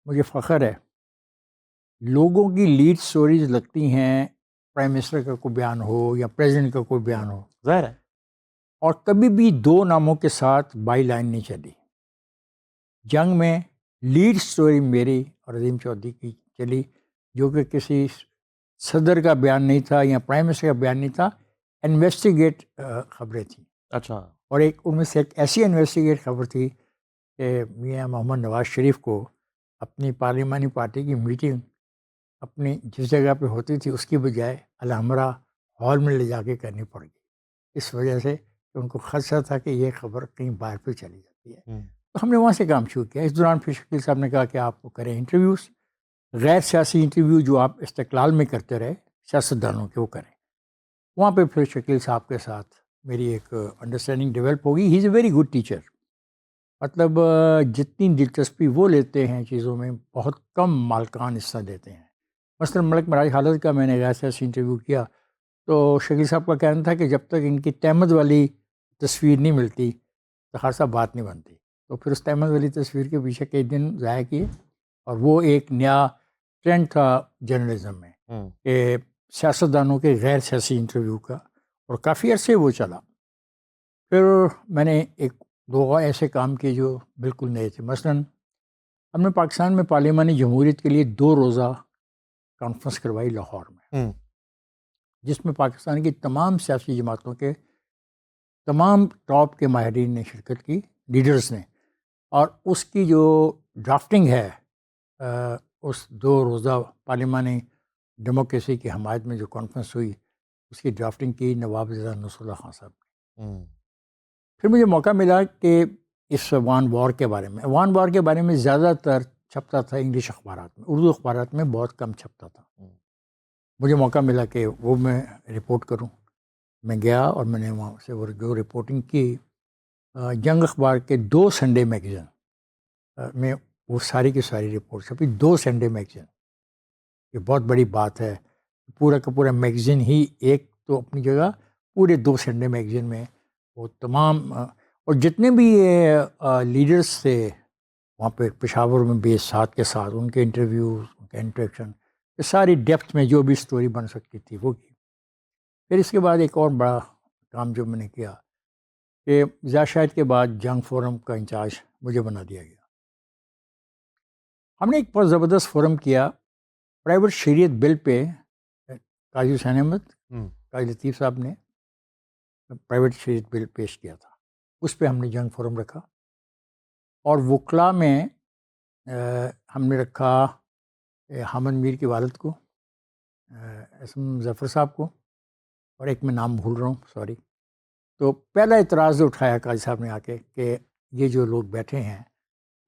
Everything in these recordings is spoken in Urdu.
مجھے فخر ہے، لوگوں کی لیڈ سٹوریز لگتی ہیں پرائم منسٹر کا کوئی بیان ہو یا پریزیڈنٹ کا کوئی بیان ہو، ظاہر ہے، اور کبھی بھی دو ناموں کے ساتھ بائی لائن نہیں چلی۔ جنگ میں لیڈ سٹوری میری اور عظیم چودھری کی چلی، جو کہ کسی صدر کا بیان نہیں تھا یا پرائم منسٹر کا بیان نہیں تھا، انویسٹیگیٹ خبریں تھیں۔ اچھا، اور ان میں سے ایک ایسی انویسٹیگیٹ خبر تھی کہ میاں محمد نواز شریف کو اپنی پارلیمانی پارٹی کی میٹنگ اپنی جس جگہ پہ ہوتی تھی اس کی بجائے الحمرا ہال میں لے جا کے کرنی پڑ گئی، اس وجہ سے کہ ان کو خدشہ تھا کہ یہ خبر کہیں باہر پہ چلی جاتی ہے۔ تو ہم نے وہاں سے کام شروع کیا۔ اس دوران پھر شکیل صاحب نے کہا کہ آپ کو کریں انٹرویوز، غیر سیاسی انٹرویو جو آپ استقلال میں کرتے رہے سیاستدانوں کے، وہ کریں۔ وہاں پہ پھر شکیل صاحب کے ساتھ میری ایک انڈرسٹینڈنگ ڈیولپ ہوگی۔ ہی از اے ویری گڈ ٹیچر، مطلب جتنی دلچسپی وہ لیتے ہیں چیزوں میں، بہت کم مالکان حصہ دیتے ہیں۔ مثلا ملک مراج حالت کا میں نے غیر سیاسی انٹرویو کیا تو شکیل صاحب کا کہنا تھا کہ جب تک ان کی تہمت والی تصویر نہیں ملتی تو خاصا بات نہیں بنتی۔ تو پھر اس تہمت والی تصویر کے پیچھے کئی دن ضائع کیے، اور وہ ایک نیا ٹرینڈ تھا جرنلزم میں کہ سیاستدانوں کے غیر سیاسی انٹرویو کا، اور کافی عرصے وہ چلا۔ پھر میں نے ایک دو ایسے کام کیے جو بالکل نئے تھے۔ مثلا ہم نے پاکستان میں پارلیمانی جمہوریت کے لیے 2 روزہ کانفرنس کروائی لاہور میں، جس میں پاکستان کی تمام سیاسی جماعتوں کے تمام ٹاپ کے ماہرین نے شرکت کی، لیڈرز نے، اور اس کی جو ڈرافٹنگ ہے اس 2 روزہ پارلیمانی ڈیموکریسی کی حمایت میں جو کانفرنس ہوئی، اس کی ڈرافٹنگ کی نواب زیدہ نصر اللہ خان صاحب نے۔ پھر مجھے موقع ملا کہ اس وان وار کے بارے میں زیادہ تر چھپتا تھا انگلش اخبارات میں، اردو اخبارات میں بہت کم چھپتا تھا۔ مجھے موقع ملا کہ وہ میں رپورٹ کروں۔ میں گیا اور میں نے وہاں سے وہ جو رپورٹنگ کی، جنگ اخبار کے 2 سنڈے میگزین میں وہ ساری کی ساری رپورٹ چھپی، 2 سنڈے میگزین۔ یہ بہت بڑی بات ہے، پورا کا پورا میگزین ہی ایک تو اپنی جگہ، پورے 2 سنڈے میگزین میں وہ تمام، اور جتنے بھی لیڈرز تھے وہاں پہ پشاور میں بیس ساتھ کے ساتھ، ان کے انٹرویوز، ان کے انٹریکشن، ساری ڈیپتھ میں جو بھی سٹوری بن سکتی تھی وہ کی۔ پھر اس کے بعد ایک اور بڑا کام جو میں نے کیا کہ ضیاء شاہد کے بعد جنگ فورم کا انچارج مجھے بنا دیا گیا۔ ہم نے ایک بہت زبردست فورم کیا پرائیویٹ شریعت بل پہ، قاضی حسین احمد، قاضی لطیف صاحب نے پرائیویٹ شریعت بل پیش کیا تھا، اس پہ ہم نے جنگ فورم رکھا۔ اور وکلا میں ہم نے رکھا حامد میر کی والد کو، اسم ظفر صاحب کو، اور ایک میں نام بھول رہا ہوں، سوری۔ تو پہلا اعتراض اٹھایا قاضی صاحب نے آ کے کہ یہ جو لوگ بیٹھے ہیں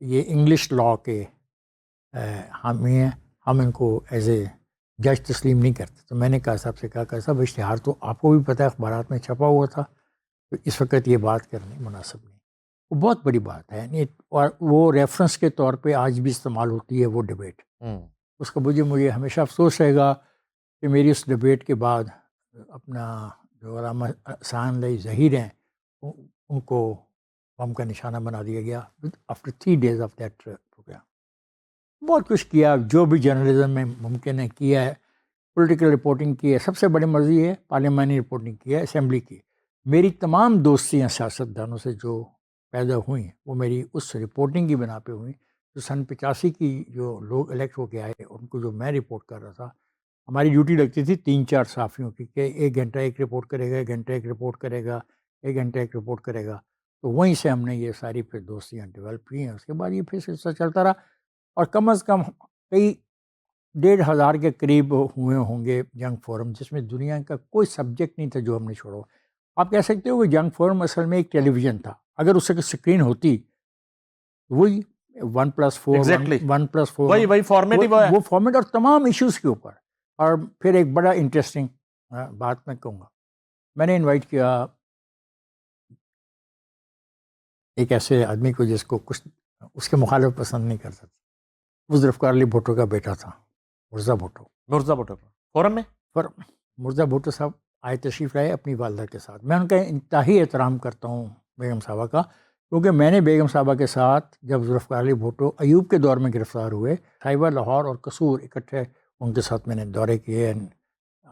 یہ انگلش لاء کے حامی ہیں، ہم ان کو ایز اے جج تسلیم نہیں کرتے۔ تو میں نے قاضی صاحب سے کہا قاضی صاحب اشتہار تو آپ کو بھی پتہ ہے اخبارات میں چھپا ہوا تھا، تو اس وقت یہ بات کرنی مناسب نہیں۔ وہ بہت بڑی بات ہے، یعنی اور وہ ریفرنس کے طور پہ آج بھی استعمال ہوتی ہے وہ ڈبیٹ۔ اس کا مجھے ہمیشہ افسوس رہے گا کہ میری اس ڈبیٹ کے بعد اپنا جو علامہ احسان علی ظہیر ہیں ان کو بم کا نشانہ بنا دیا گیا after 3 days of that programme. بہت کچھ کیا جو بھی جرنلزم میں ممکن ہے کیا ہے، پولیٹیکل رپورٹنگ کی ہے، سب سے بڑی مرضی ہے پارلیمانی رپورٹنگ کی ہے، اسمبلی کی۔ میری تمام دوستیاں سیاستدانوں سے جو پیدا ہوئیں وہ میری اس رپورٹنگ کی بنا پہ ہوئیں، جو سن 85 کی جو لوگ الیکٹ ہو کے آئے ان کو جو میں رپورٹ کر رہا تھا۔ ہماری ڈیوٹی لگتی تھی 3-4 صحافیوں کی کہ 1 گھنٹہ ایک رپورٹ کرے گا، 1 گھنٹہ ایک رپورٹ کرے گا، 1 گھنٹہ ایک رپورٹ کرے گا۔ تو وہیں سے ہم نے یہ ساری پھر دوستیاں ڈیولپ کی ہیں۔ اس کے بعد یہ پھر سلسلہ چلتا رہا، اور کم از کم کئی 1,500 کے قریب ہوئے ہوں گے جنگ فورم، جس میں دنیا کا کوئی سبجیکٹ نہیں تھا جو ہم نے چھوڑا۔ آپ کہہ سکتے ہو کہ جنگ فورم اصل میں ایک ٹیلی ویژن تھا، اگر اس سے سکرین ہوتی وہی 1+4 1+4 وہی فارمیٹ ہی وہ فارمیٹ، اور تمام ایشوز کے اوپر۔ اور پھر ایک بڑا انٹرسٹنگ بات میں کہوں گا، میں نے انوائٹ کیا ایک ایسے آدمی کو جس کو کچھ اس کے مخالف پسند نہیں کرتا تھا، وہ ذوالفقار علی بھٹو کا بیٹا تھا، مرزا بھٹو فورم میں۔ مرزا بھٹو صاحب آئے، تشریف لائے اپنی والدہ کے ساتھ۔ میں ان کا انتہائی احترام کرتا ہوں بیگم صاحبہ کا، کیونکہ میں نے بیگم صاحبہ کے ساتھ جب ذوالفقار علی بھٹو ایوب کے دور میں گرفتار ہوئے، خیبر، لاہور اور قصور اکٹھے ان کے ساتھ میں نے دورے کیے، and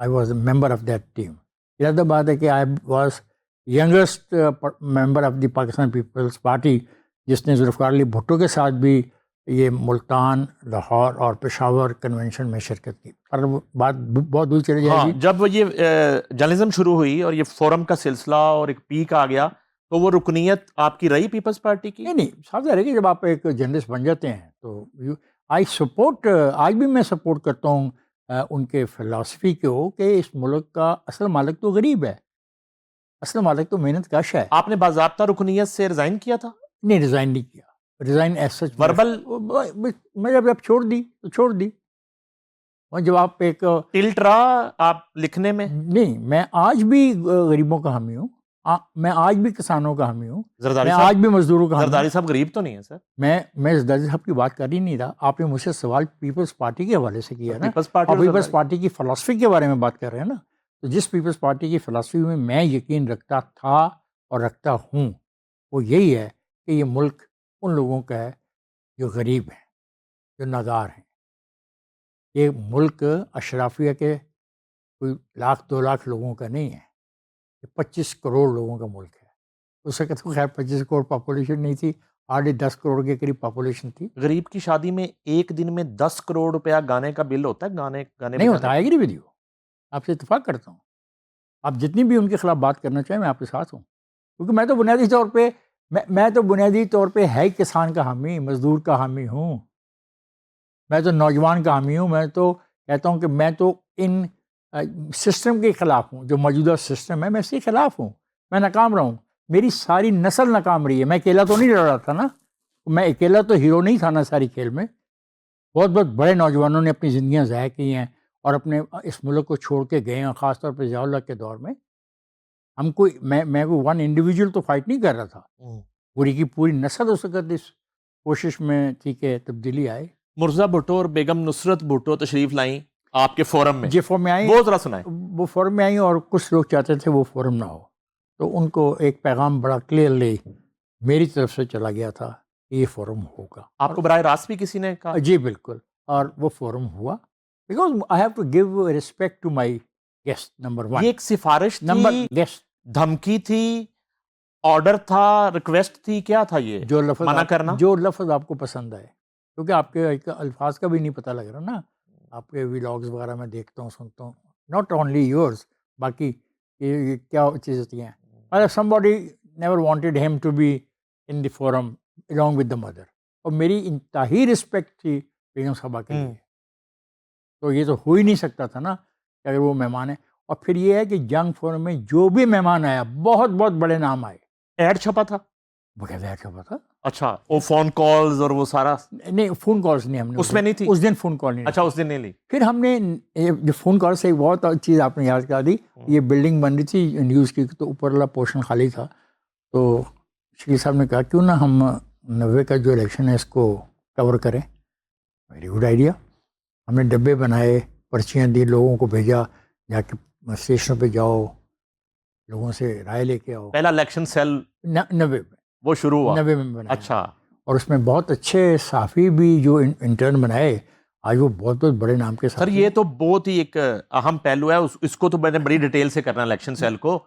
I was a member of that team. زیادہ بات ہے کہ I was youngest member of the Pakistan Peoples Party جس نے ذوالفقار علی بھٹو کے ساتھ بھی یہ ملتان، لاہور اور پشاور کنونشن میں شرکت کی. اور بات بہت دور چلی جائے گی. جب یہ جرنلزم شروع ہوئی اور یہ فورم کا سلسلہ اور ایک پیک آ گیا تو وہ رکنیت آپ کی رہی پیپلز پارٹی کی؟ نہیں، صاف ظاہر ہے کہ جب آپ ایک جرنلسٹ بن جاتے ہیں تو آئی سپورٹ، آج بھی میں سپورٹ کرتا ہوں ان کے فلاسفی کو کہ اس ملک کا اصل مالک تو غریب ہے، اصل مالک تو محنت کش ہے. آپ نے باضابطہ رکنیت سے ریزائن کیا تھا؟ نہیں، ریزائن نہیں کیا. ریزائن ایز سچ وربل میں جب چھوڑ دی تو چھوڑ دی. اور جب آپ ایک ٹلٹ رہا آپ لکھنے میں؟ نہیں، میں آج بھی غریبوں کا حامی ہوں، میں آج بھی کسانوں کا حامی ہوں، زرداری میں صاحب، آج بھی مزدوروں کا حامی ہوں. زرداری صاحب غریب تو نہیں ہے سر؟ میں زرداری صاحب کی بات کر ہی نہیں رہا. آپ نے مجھ سے سوال پیپلز پارٹی کے حوالے سے کیا نا، پیپلز پارٹی اور پیپلز پارٹی کی فلسفی کے بارے میں بات کر رہے ہیں نا. تو جس پیپلز پارٹی کی فلسفی میں یقین رکھتا تھا اور رکھتا ہوں وہ یہی ہے کہ یہ ملک ان لوگوں کا ہے جو غریب ہیں، جو نادار ہیں. یہ ملک اشرافیہ کے کوئی 1,00,000 2 لاکھ لوگوں کا نہیں ہے، یہ 25 کروڑ لوگوں کا ملک ہے. اس وقت تو خیر 25 کروڑ پاپولیشن نہیں تھی، 10 کروڑ کے قریب پاپولیشن تھی. غریب کی شادی میں ایک دن میں 10 کروڑ روپیہ گانے کا بل ہوتا ہے؟ گانے نہیں ہوتا. آئی ایگری ود یو، آپ سے اتفاق کرتا ہوں. آپ جتنی بھی ان کے خلاف بات کرنا چاہیں میں آپ کے ساتھ ہوں، کیونکہ میں تو بنیادی طور پہ ہے کسان کا حامی، مزدور کا حامی ہوں، میں تو نوجوان کا حامی ہوں. میں تو کہتا ہوں کہ میں تو ان سسٹم کے خلاف ہوں، جو موجودہ سسٹم ہے میں اس کے خلاف ہوں. میں ناکام رہا ہوں، میری ساری نسل ناکام رہی ہے. میں اکیلا تو نہیں لڑ رہا تھا نا، میں اکیلا تو ہیرو نہیں تھا نا ساری کھیل میں. بہت بہت بڑے نوجوانوں نے اپنی زندگیاں ضائع کی ہیں اور اپنے اس ملک کو چھوڑ کے گئے ہیں، خاص طور پہ ضیاء اللہ کے دور میں. ہم میں کوئی ون انڈیویجول تو فائٹ نہیں کر رہا تھا، پوری کی پوری نسل اس وقت اس کوشش میں تھی کہ تبدیلی آئے. مرزا بھٹو اور بیگم نصرت بھٹو تشریف لائیں آپ کے فورم میں، جی فورم میں آئیں، وہ ذرا سنائیں. وہ فورم میں آئیں اور کچھ لوگ چاہتے تھے وہ فورم نہ ہو، تو ان کو ایک پیغام بڑا کلیئرلی میری طرف سے چلا گیا تھا کہ یہ فورم ہوگا. آپ کو براہ راست بھی کسی نے کہا؟ جی بالکل، اور وہ فورم ہوا. Because I have to give respect to my guest. Number 1 یہ ایک سفارش نمبر تھی، گیسٹ، دھمکی تھی، آرڈر تھا، ریکویسٹ تھی، کیا تھا یہ جو لفظ منع کرنا؟ جو لفظ آپ کو پسند آئے، کیونکہ آپ کے الفاظ کا بھی نہیں پتہ لگ رہا نا. آپ کے ولاگز وغیرہ میں دیکھتا ہوں، سنتا ہوں، ناٹ اونلی یورز، باقی یہ کیا چیز ہوتی ہیں. somebody never wanted him to be in the forum along with the mother. اور میری انتہائی رسپیکٹ تھی بیگم صاحبہ کے لیے، تو یہ تو ہو ہی نہیں سکتا تھا نا کہ اگر وہ مہمان ہیں. اور پھر یہ ہے کہ جنگ فورم میں جو بھی مہمان آیا بہت بہت بڑے نام آئے. ایڈ چھپا تھا؟ بغیر ایڈ چھپا تھا. اچھا، وہ فون کالز اور وہ سارا؟ نہیں، فون کالز نہیں، ہم نے اس میں نہیں تھی اس دن فون کال نہیں. اچھا، اس دن نہیں لی. پھر ہم نے جو فون کال سے ایک بہت چیز آپ نے یاد کرا دی. یہ بلڈنگ بن رہی تھی نیوز کی، تو اوپر والا پورشن خالی تھا، تو شکیل صاحب نے کہا کیوں نہ ہم 90 کا جو الیکشن ہے اس کو کور کریں. Very good idea. ہم نے ڈبے بنائے، پرچیاں دی، لوگوں کو بھیجا جا کے اسٹیشنوں پہ جاؤ، لوگوں سے رائے لے کے آؤ. پہلا الیکشن سیل 90 میں وہ شروع ہوا؟ 90 میں بنایا. اچھا. اور اس میں بہت اچھے صحافی بھی جو انٹرن بنائے، آج وہ بہت بہت بڑے نام کے سر یہ تو بہت ہی ایک اہم پہلو ہے، اس کو تو میں نے بڑی ڈیٹیل سے کرنا الیکشن سیل کو.